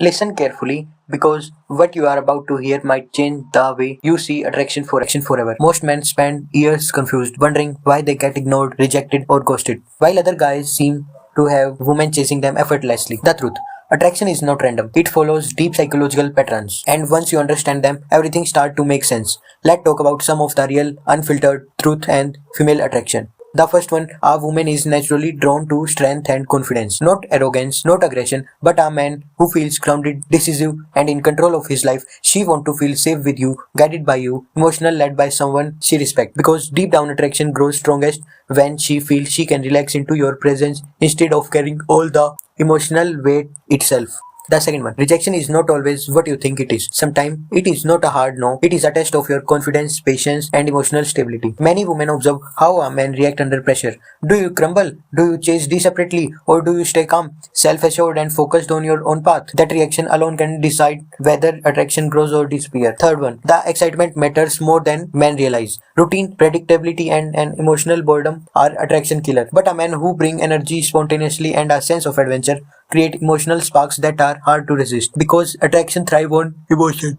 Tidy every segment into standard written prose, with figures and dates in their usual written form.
Listen carefully because what you are about to hear might change the way you see attraction forever. Most men spend years confused, wondering why they get ignored, rejected, or ghosted, while other guys seem to have women chasing them effortlessly. The truth. Attraction is not random. It follows deep psychological patterns. And once you understand them, everything starts to make sense. Let's talk about some of the real, unfiltered truth and female attraction. The first one, a woman is naturally drawn to strength and confidence. Not arrogance, not aggression, but a man who feels grounded, decisive, and in control of his life. She wants to feel safe with you, guided by you, emotional, led by someone she respects. Because deep down attraction grows strongest when she feels she can relax into your presence instead of carrying all the emotional weight itself. The second one, rejection is not always what you think it is. Sometimes it is not a hard no, it is a test of your confidence, patience, and emotional stability. Many women observe how a man react under pressure. Do you crumble? Do you chase desperately? Or do you stay calm, self-assured, and focused on your own path? That reaction alone can decide whether attraction grows or disappears. Third one, the excitement matters more than men realize. Routine, predictability, and an emotional boredom are attraction killer. But a man who bring energy spontaneously and a sense of adventure create emotional sparks that are hard to resist because attraction thrive on emotion,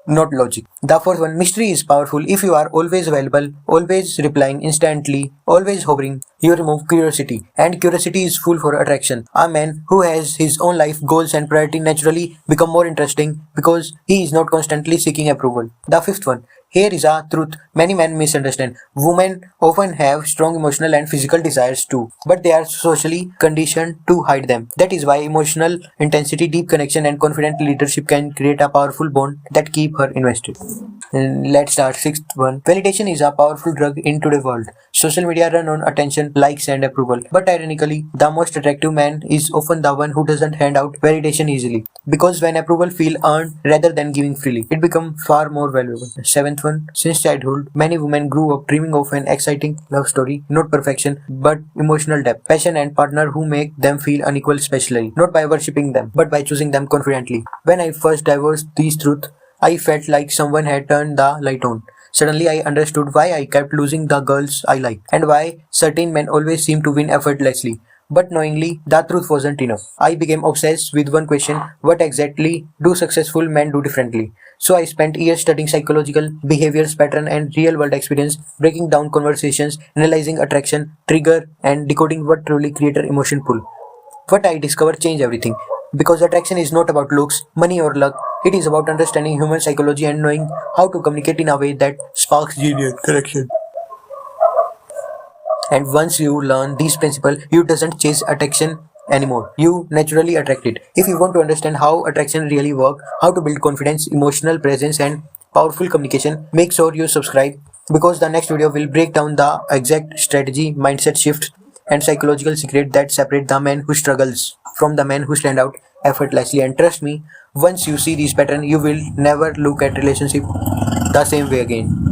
not logic. The fourth one, mystery is powerful. If you are always available, always replying instantly, always hovering, you remove curiosity. And curiosity is full for attraction. A man who has his own life, goals and priority naturally become more interesting because he is not constantly seeking approval. The fifth one, here is a truth many men misunderstand. Women often have strong emotional and physical desires too, but they are socially conditioned to hide them. That is why emotional intensity, deep connection, and confident leadership can create a powerful bond that keep her invested. And let's start. Sixth one. Validation is a powerful drug in today's world. Social media run on attention, likes, and approval. But ironically, the most attractive man is often the one who doesn't hand out validation easily. Because when approval feel earned rather than giving freely, it becomes far more valuable. Seventh one. Since childhood, many women grew up dreaming of an exciting love story, not perfection, but emotional depth, passion, and partner who make them feel unequal, especially not by worshipping them, but by choosing them confidently. When I first divorced these truths, I felt like someone had turned the light on. Suddenly I understood why I kept losing the girls I liked, and why certain men always seem to win effortlessly. But knowingly, the truth wasn't enough. I became obsessed with one question: what exactly do successful men do differently? So I spent years studying psychological, behaviors pattern and real world experience, breaking down conversations, analyzing attraction, trigger, and decoding what truly creates an emotion pull. What I discovered changed everything. Because attraction is not about looks, money, or luck. It is about understanding human psychology and knowing how to communicate in a way that sparks genuine connection. And once you learn these principles, you doesn't chase attraction anymore. You naturally attract it. If you want to understand how attraction really works, how to build confidence, emotional presence, and powerful communication, make sure you subscribe because the next video will break down the exact strategy, mindset shift, and psychological secret that separate the man who struggles from the men who stand out effortlessly. And trust me, once you see these patterns, you will never look at relationship the same way again.